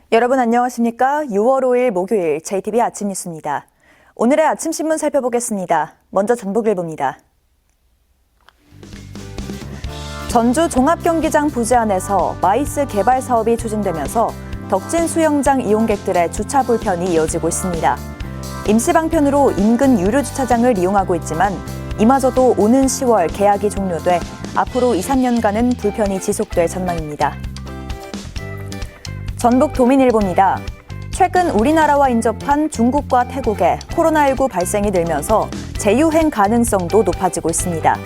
여러분 안녕하십니까? 6월 5일 목요일 JTBC 아침 뉴스입니다. 오늘의 아침 신문 살펴보겠습니다. 먼저 전북일보입니다. 전주 종합경기장 부지 안에서 마이스 개발 사업이 추진되면서 덕진 수영장 이용객들의 주차 불편이 이어지고 있습니다. 임시 방편으로 인근 유료 주차장을 이용하고 있지만 이마저도 오는 10월 계약이 종료돼 앞으로 2, 3년간은 불편이 지속될 전망입니다. 전북 도민일보입니다. 최근 우리나라와 인접한 중국과 태국에 코로나19 발생이 늘면서 재유행 가능성도 높아지고 있습니다.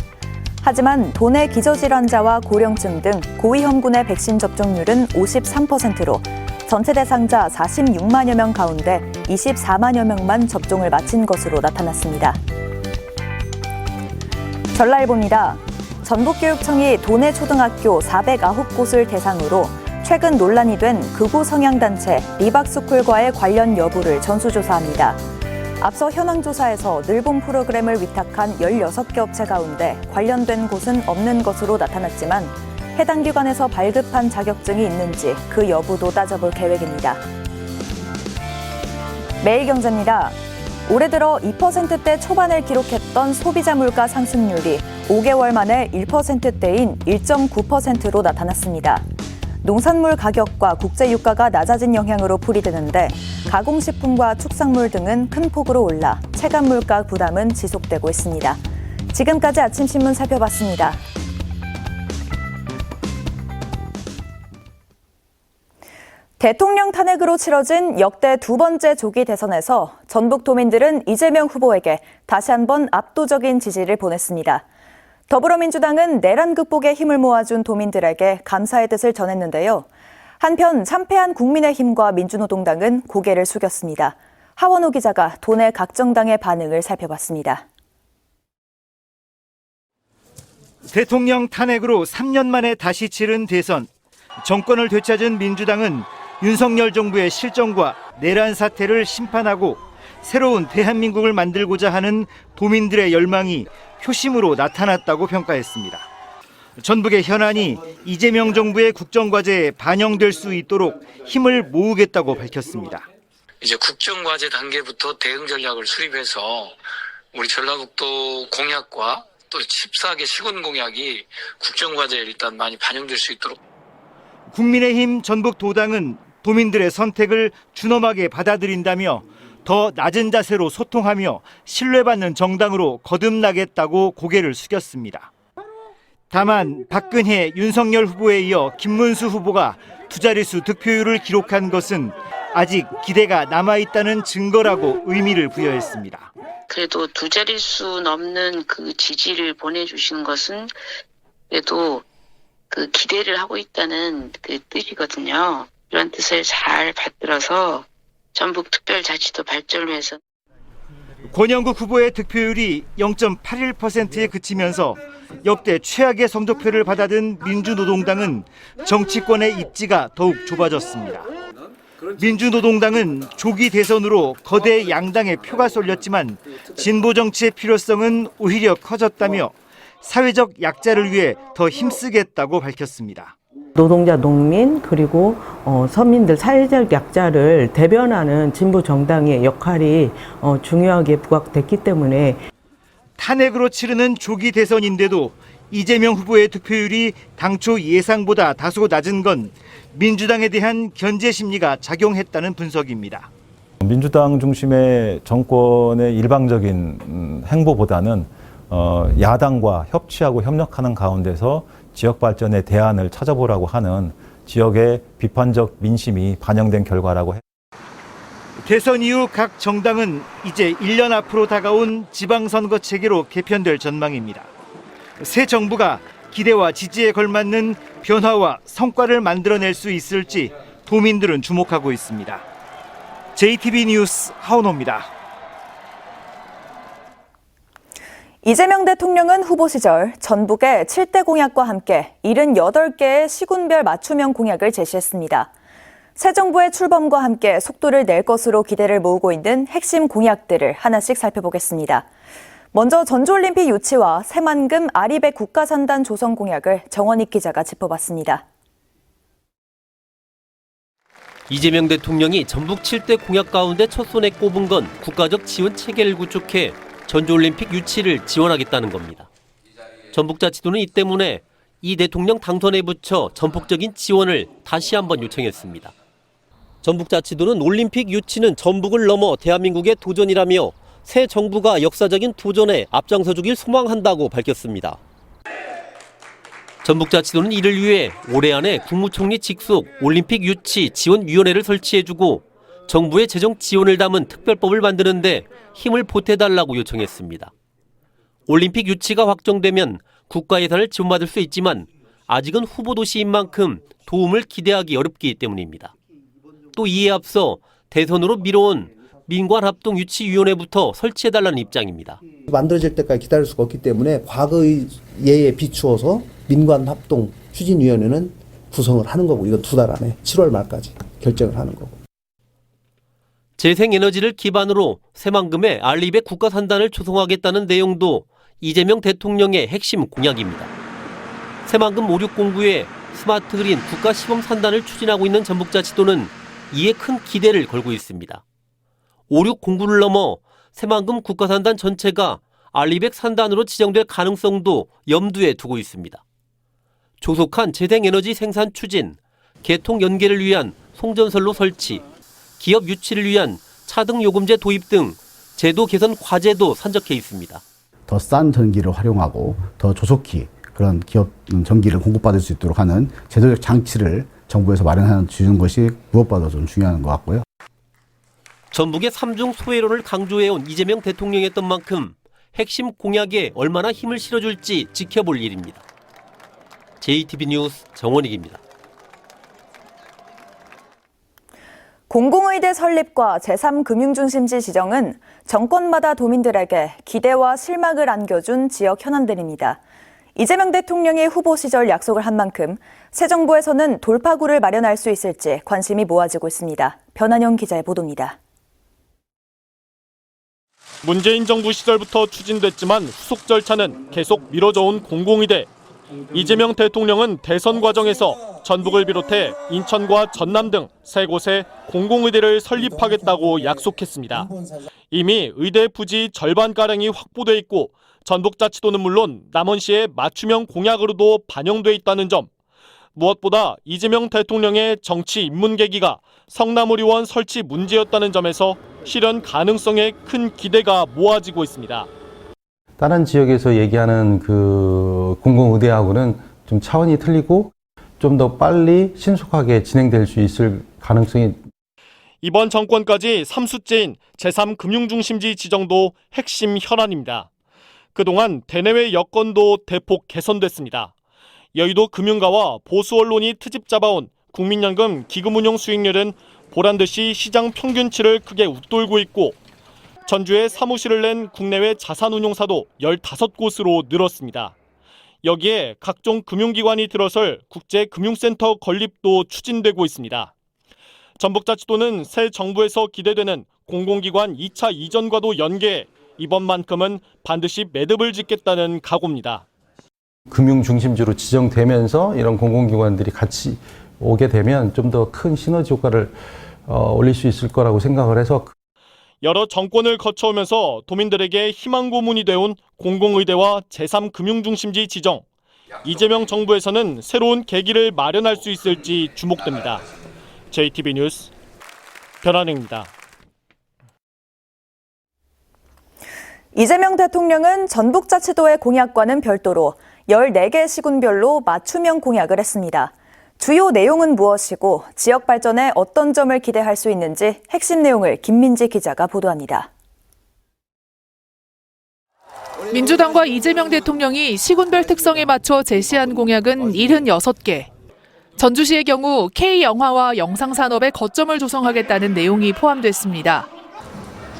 하지만 도내 기저질환자와 고령층 등 고위험군의 백신 접종률은 53%로 전체 대상자 46만여 명 가운데 24만여 명만 접종을 마친 것으로 나타났습니다. 전라일보입니다. 전북교육청이 도내 초등학교 409곳을 대상으로 최근 논란이 된 극우 성향단체 리박스쿨과의 관련 여부를 전수조사합니다. 앞서 현황조사에서 늘봄 프로그램을 위탁한 16개 업체 가운데 관련된 곳은 없는 것으로 나타났지만 해당 기관에서 발급한 자격증이 있는지 그 여부도 따져볼 계획입니다. 매일경제입니다. 올해 들어 2%대 초반을 기록했던 소비자 물가 상승률이 5개월 만에 1%대인 1.9%로 나타났습니다. 농산물 가격과 국제 유가가 낮아진 영향으로 풀이되는데 가공식품과 축산물 등은 큰 폭으로 올라 체감 물가 부담은 지속되고 있습니다. 지금까지 아침 신문 살펴봤습니다. 대통령 탄핵으로 치러진 역대 두 번째 조기 대선에서 전북도민들은 이재명 후보에게 다시 한번 압도적인 지지를 보냈습니다. 더불어민주당은 내란 극복에 힘을 모아준 도민들에게 감사의 뜻을 전했는데요. 한편 참패한 국민의힘과 민주노동당은 고개를 숙였습니다. 하원호 기자가 도내 각 정당의 반응을 살펴봤습니다. 대통령 탄핵으로 3년 만에 다시 치른 대선. 정권을 되찾은 민주당은 윤석열 정부의 실정과 내란 사태를 심판하고 새로운 대한민국을 만들고자 하는 도민들의 열망이 표심으로 나타났다고 평가했습니다. 전북의 현안이 이재명 정부의 국정과제에 반영될 수 있도록 힘을 모으겠다고 밝혔습니다. 이제 국정과제 단계부터 대응 전략을 수립해서 우리 전라북도 공약과 또 14개 시군 공약이 국정과제에 일단 많이 반영될 수 있도록. 국민의힘 전북도당은 도민들의 선택을 준엄하게 받아들인다며 더 낮은 자세로 소통하며 신뢰받는 정당으로 거듭나겠다고 고개를 숙였습니다. 다만 박근혜, 윤석열 후보에 이어 김문수 후보가 두 자릿수 득표율을 기록한 것은 아직 기대가 남아있다는 증거라고 의미를 부여했습니다. 그래도 두 자릿수 넘는 그 지지를 보내주신 것은 그래도 그 기대를 하고 있다는 그 뜻이거든요. 이런 뜻을 잘 받들어서 전북특별자치도 발전을 위해서. 권영국 후보의 득표율이 0.81%에 그치면서 역대 최악의 성적표를 받아든 민주노동당은 정치권의 입지가 더욱 좁아졌습니다. 민주노동당은 조기 대선으로 거대 양당의 표가 쏠렸지만 진보 정치의 필요성은 오히려 커졌다며 사회적 약자를 위해 더 힘쓰겠다고 밝혔습니다. 노동자, 농민, 그리고 서민들 사회적 약자를 대변하는 진보 정당의 역할이 중요하게 부각됐기 때문에 탄핵으로 치르는 조기 대선인데도 이재명 후보의 득표율이 당초 예상보다 다소 낮은 건 민주당에 대한 견제 심리가 작용했다는 분석입니다. 민주당 중심의 정권의 일방적인 행보보다는 야당과 협치하고 협력하는 가운데서 지역 발전의 대안을 찾아보라고 하는 지역의 비판적 민심이 반영된 결과라고 합니다. 대선 이후 각 정당은 이제 1년 앞으로 다가온 지방선거 체계로 개편될 전망입니다. 새 정부가 기대와 지지에 걸맞는 변화와 성과를 만들어낼 수 있을지 도민들은 주목하고 있습니다. JTBC 뉴스 하원호입니다. 이재명 대통령은 후보 시절 전북의 7대 공약과 함께 78개의 시군별 맞춤형 공약을 제시했습니다. 새 정부의 출범과 함께 속도를 낼 것으로 기대를 모으고 있는 핵심 공약들을 하나씩 살펴보겠습니다. 먼저 전주올림픽 유치와 새만금 아리백 국가산단 조성 공약을 정원익 기자가 짚어봤습니다. 이재명 대통령이 전북 7대 공약 가운데 첫손에 꼽은 건 국가적 지원 체계를 구축해 전주올림픽 유치를 지원하겠다는 겁니다. 전북자치도는 이 때문에 이 대통령 당선에 붙여 전폭적인 지원을 다시 한번 요청했습니다. 전북자치도는 올림픽 유치는 전북을 넘어 대한민국의 도전이라며 새 정부가 역사적인 도전에 앞장서주길 소망한다고 밝혔습니다. 전북자치도는 이를 위해 올해 안에 국무총리 직속 올림픽 유치 지원위원회를 설치해주고 정부의 재정 지원을 담은 특별법을 만드는데 힘을 보태달라고 요청했습니다. 올림픽 유치가 확정되면 국가 예산을 지원받을 수 있지만 아직은 후보 도시인 만큼 도움을 기대하기 어렵기 때문입니다. 또 이에 앞서 대선으로 미뤄온 민관합동 유치위원회부터 설치해달라는 입장입니다. 만들어질 때까지 기다릴 수가 없기 때문에 과거의 예에 비추어서 민관합동 추진위원회는 구성을 하는 거고, 이건 2달 안에 7월 말까지 결정을 하는 거고. 재생에너지를 기반으로 새만금의 알리백 국가산단을 조성하겠다는 내용도 이재명 대통령의 핵심 공약입니다. 새만금 5609에 스마트 그린 국가 시범 산단을 추진하고 있는 전북자치도는 이에 큰 기대를 걸고 있습니다. 5609를 넘어 새만금 국가산단 전체가 알리백 산단으로 지정될 가능성도 염두에 두고 있습니다. 조속한 재생에너지 생산 추진, 개통 연계를 위한 송전선로 설치, 기업 유치를 위한 차등 요금제 도입 등 제도 개선 과제도 산적해 있습니다. 더 싼 전기를 활용하고 더 조속히 그런 기업 전기를 공급받을 수 있도록 하는 제도적 장치를 정부에서 마련해 주는 것이 무엇보다 좀 중요한 것 같고요. 전북의 3중 소외론을 강조해온 이재명 대통령이었던 만큼 핵심 공약에 얼마나 힘을 실어줄지 지켜볼 일입니다. JTB 뉴스 정원익입니다. 공공의대 설립과 제3금융중심지 지정은 정권마다 도민들에게 기대와 실망을 안겨준 지역 현안들입니다. 이재명 대통령이 후보 시절 약속을 한 만큼 새 정부에서는 돌파구를 마련할 수 있을지 관심이 모아지고 있습니다. 변한영 기자의 보도입니다. 문재인 정부 시절부터 추진됐지만 후속 절차는 계속 미뤄져온 공공의대. 이재명 대통령은 대선 과정에서 전북을 비롯해 인천과 전남 등 3곳에 공공의대를 설립하겠다고 약속했습니다. 이미 의대 부지 절반가량이 확보돼 있고 전북자치도는 물론 남원시의 맞춤형 공약으로도 반영돼 있다는 점. 무엇보다 이재명 대통령의 정치 입문 계기가 성남의료원 설치 문제였다는 점에서 실현 가능성에 큰 기대가 모아지고 있습니다. 다른 지역에서 얘기하는 그 공공의대하고는 좀 차원이 틀리고 좀 더 빨리 신속하게 진행될 수 있을 가능성이. 이번 정권까지 3수째인 제3금융중심지 지정도 핵심 현안입니다. 그동안 대내외 여건도 대폭 개선됐습니다. 여의도 금융가와 보수 언론이 트집 잡아온 국민연금 기금운용 수익률은 보란듯이 시장 평균치를 크게 웃돌고 있고 전주에 사무실을 낸 국내외 자산운용사도 15곳으로 늘었습니다. 여기에 각종 금융기관이 들어설 국제금융센터 건립도 추진되고 있습니다. 전북자치도는 새 정부에서 기대되는 공공기관 2차 이전과도 연계해 이번만큼은 반드시 매듭을 짓겠다는 각오입니다. 금융 중심지로 지정되면서 이런 공공기관들이 같이 오게 되면 좀 더 큰 시너지 효과를 올릴 수 있을 거라고 생각을 해서. 여러 정권을 거쳐오면서 도민들에게 희망 고문이 되온 공공의대와 제3금융중심지 지정. 이재명 정부에서는 새로운 계기를 마련할 수 있을지 주목됩니다. JTB 뉴스 변한영입니다. 이재명 대통령은 전북자치도의 공약과는 별도로 14개 시군별로 맞춤형 공약을 했습니다. 주요 내용은 무엇이고 지역 발전에 어떤 점을 기대할 수 있는지 핵심 내용을 김민지 기자가 보도합니다. 민주당과 이재명 대통령이 시군별 특성에 맞춰 제시한 공약은 76개. 전주시의 경우 K영화와 영상산업에 거점을 조성하겠다는 내용이 포함됐습니다.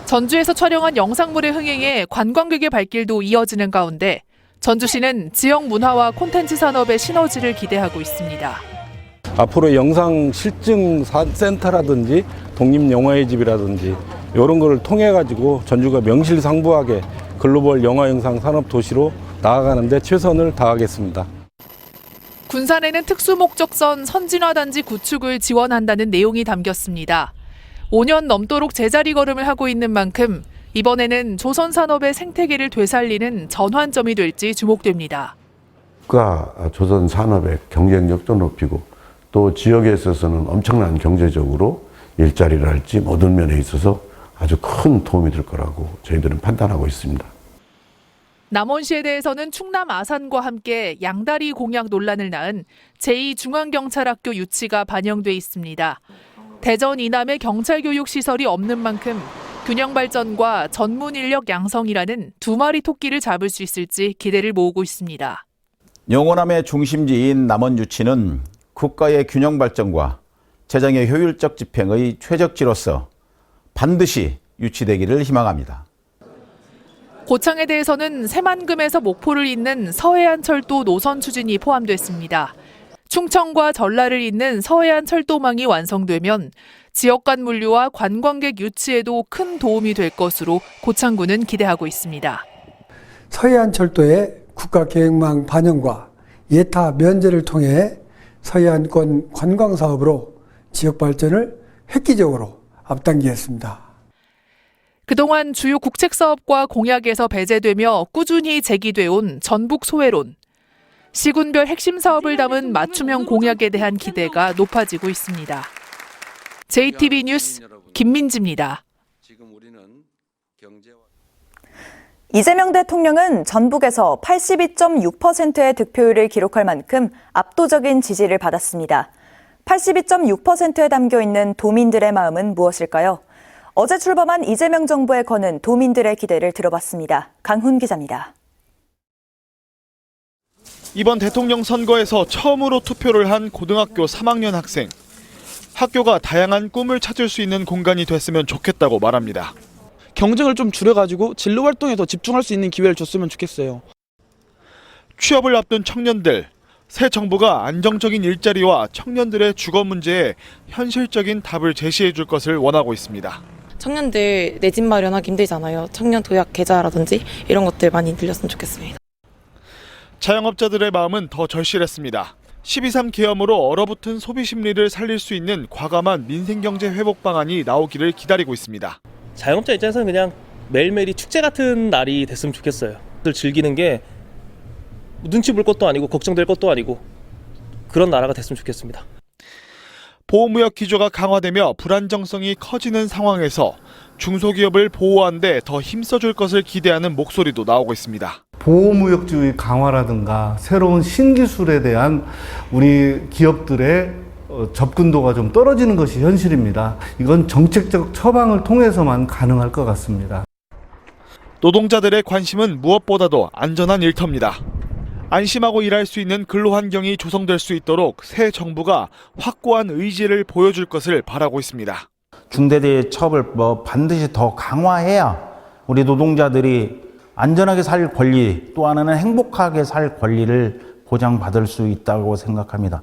전주에서 촬영한 영상물의 흥행에 관광객의 발길도 이어지는 가운데 전주시는 지역 문화와 콘텐츠 산업의 시너지를 기대하고 있습니다. 앞으로 영상 실증 센터라든지 독립영화의 집이라든지 이런 거를 통해 가지고 전주가 명실상부하게 글로벌 영화 영상 산업 도시로 나아가는 데 최선을 다하겠습니다. 군산에는 특수목적선 선진화단지 구축을 지원한다는 내용이 담겼습니다. 5년 넘도록 제자리 걸음을 하고 있는 만큼 이번에는 조선산업의 생태계를 되살리는 전환점이 될지 주목됩니다. 조선 산업의 경쟁력도 높이고 또 지역에 있어서는 엄청난 경제적으로 일자리랄지 모든 면에 있어서 아주 큰 도움이 될 거라고 저희들은 판단하고 있습니다. 남원시에 대해서는 충남 아산과 함께 양다리 공약 논란을 낳은 제2중앙경찰학교 유치가 반영돼 있습니다. 대전 이남에 경찰교육시설이 없는 만큼 균형 발전과 전문 인력 양성이라는 두 마리 토끼를 잡을 수 있을지 기대를 모으고 있습니다. 영호남의 중심지인 남원 유치는 국가의 균형 발전과 재정의 효율적 집행의 최적지로서 반드시 유치되기를 희망합니다. 고창에 대해서는 새만금에서 목포를 잇는 서해안철도 노선 추진이 포함됐습니다. 충청과 전라를 잇는 서해안 철도망이 완성되면 지역 간 물류와 관광객 유치에도 큰 도움이 될 것으로 고창군은 기대하고 있습니다. 서해안 철도의 국가계획망 반영과 예타 면제를 통해 서해안권 관광사업으로 지역 발전을 획기적으로 앞당기겠습니다. 그동안 주요 국책사업과 공약에서 배제되며 꾸준히 제기돼 온 전북 소외론. 시군별 핵심 사업을 담은 맞춤형 공약에 대한 기대가 높아지고 있습니다. JTB 뉴스 김민지입니다. 이재명 대통령은 전북에서 82.6%의 득표율을 기록할 만큼 압도적인 지지를 받았습니다. 82.6%에 담겨있는 도민들의 마음은 무엇일까요? 어제 출범한 이재명 정부에 거는 도민들의 기대를 들어봤습니다. 강훈 기자입니다. 이번 대통령 선거에서 처음으로 투표를 한 고등학교 3학년 학생. 학교가 다양한 꿈을 찾을 수 있는 공간이 됐으면 좋겠다고 말합니다. 경쟁을 좀 줄여가지고 진로 활동에 더 집중할 수 있는 기회를 줬으면 좋겠어요. 취업을 앞둔 청년들. 새 정부가 안정적인 일자리와 청년들의 주거 문제에 현실적인 답을 제시해 줄 것을 원하고 있습니다. 청년들 내 집 마련하기 힘들잖아요. 청년 도약 계좌라든지 이런 것들 많이 늘렸으면 좋겠습니다. 자영업자들의 마음은 더 절실했습니다. 12.3 계엄으로 얼어붙은 소비 심리를 살릴 수 있는 과감한 민생경제 회복 방안이 나오기를 기다리고 있습니다. 자영업자 입장에서는 그냥 매일매일이 축제 같은 날이 됐으면 좋겠어요. 즐기는 게 눈치 볼 것도 아니고 걱정될 것도 아니고 그런 나라가 됐으면 좋겠습니다. 보호무역 기조가 강화되며 불안정성이 커지는 상황에서 중소기업을 보호하는 데 더 힘써줄 것을 기대하는 목소리도 나오고 있습니다. 보호무역주의 강화라든가 새로운 신기술에 대한 우리 기업들의 접근도가 좀 떨어지는 것이 현실입니다. 이건 정책적 처방을 통해서만 가능할 것 같습니다. 노동자들의 관심은 무엇보다도 안전한 일터입니다. 안심하고 일할 수 있는 근로환경이 조성될 수 있도록 새 정부가 확고한 의지를 보여줄 것을 바라고 있습니다. 중대재해처벌 반드시 더 강화해야 우리 노동자들이 안전하게 살 권리, 또 하나는 행복하게 살 권리를 보장받을 수 있다고 생각합니다.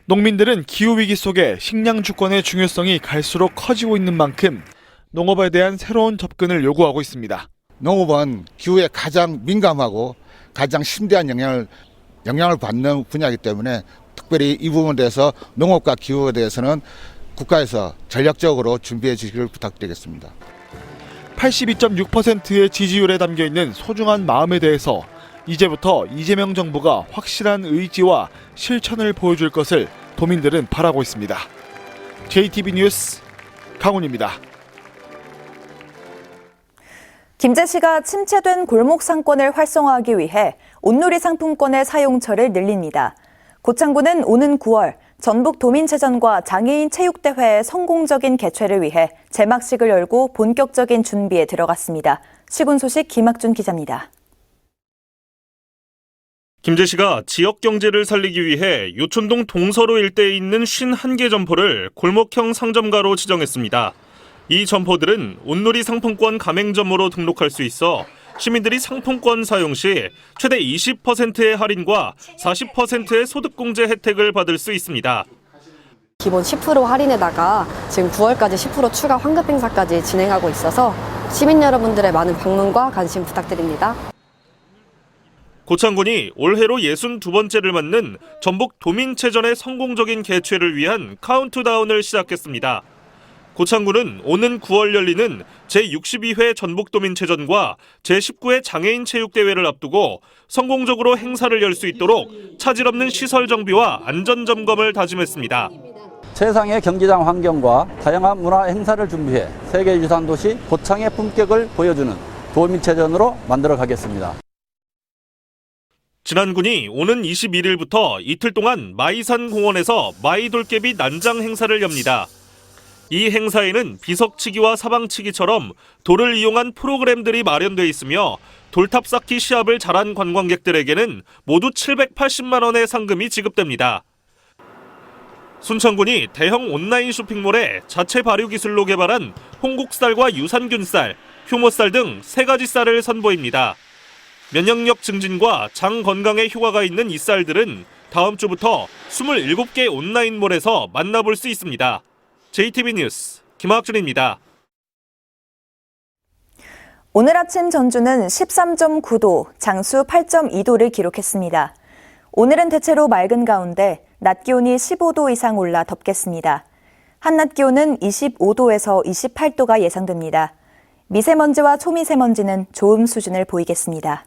농민들은 기후위기 속에 식량 주권의 중요성이 갈수록 커지고 있는 만큼 농업에 대한 새로운 접근을 요구하고 있습니다. 농업은 기후에 가장 민감하고 가장 심대한 영향을 받는 분야이기 때문에 특별히 이 부분에 대해서 농업과 기후에 대해서는 국가에서 전략적으로 준비해 주시기를 부탁드리겠습니다. 82.6%의 지지율에 담겨있는 소중한 마음에 대해서 이제부터 이재명 정부가 확실한 의지와 실천을 보여줄 것을 도민들은 바라고 있습니다. JTB 뉴스 강훈입니다. 김제시가 침체된 골목 상권을 활성화하기 위해 온누리 상품권의 사용처를 늘립니다. 고창군은 오는 9월 전북도민체전과 장애인 체육대회의 성공적인 개최를 위해 개막식을 열고 본격적인 준비에 들어갔습니다. 시군 소식 김학준 기자입니다. 김제시가 지역 경제를 살리기 위해 요촌동 동서로 일대에 있는 51개 점포를 골목형 상점가로 지정했습니다. 이 점포들은 온누리 상품권 가맹점으로 등록할 수 있어 시민들이 상품권 사용 시 최대 20%의 할인과 40%의 소득공제 혜택을 받을 수 있습니다. 기본 10% 할인에다가 지금 9월까지 10% 추가 환급 행사까지 진행하고 있어서 시민 여러분들의 많은 방문과 관심 부탁드립니다. 고창군이 올해로 62번째를 맞는 전북 도민체전의 성공적인 개최를 위한 카운트다운을 시작했습니다. 고창군은 오는 9월 열리는 제62회 전북도민체전과 제19회 장애인체육대회를 앞두고 성공적으로 행사를 열 수 있도록 차질 없는 시설 정비와 안전 점검을 다짐했습니다. 최상의 경기장 환경과 다양한 문화 행사를 준비해 세계유산 도시 고창의 품격을 보여주는 도민체전으로 만들어 가겠습니다. 진안군이 오는 21일부터 이틀 동안 마이산 공원에서 마이돌개비 난장 행사를 엽니다. 이 행사에는 비석치기와 사방치기처럼 돌을 이용한 프로그램들이 마련돼 있으며 돌탑 쌓기 시합을 잘한 관광객들에게는 모두 780만 원의 상금이 지급됩니다. 순천군이 대형 온라인 쇼핑몰에 자체 발효 기술로 개발한 홍국쌀과 유산균쌀, 효모쌀 등 3가지 쌀을 선보입니다. 면역력 증진과 장 건강에 효과가 있는 이 쌀들은 다음 주부터 27개 온라인몰에서 만나볼 수 있습니다. JTB 뉴스 김학준입니다. 오늘 아침 전주는 13.9도, 장수 8.2도를 기록했습니다. 오늘은 대체로 맑은 가운데 낮 기온이 15도 이상 올라 덥겠습니다. 한낮 기온은 25도에서 28도가 예상됩니다. 미세먼지와 초미세먼지는 좋음 수준을 보이겠습니다.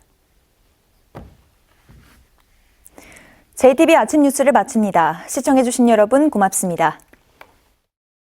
JTB 아침 뉴스를 마칩니다. 시청해주신 여러분 고맙습니다.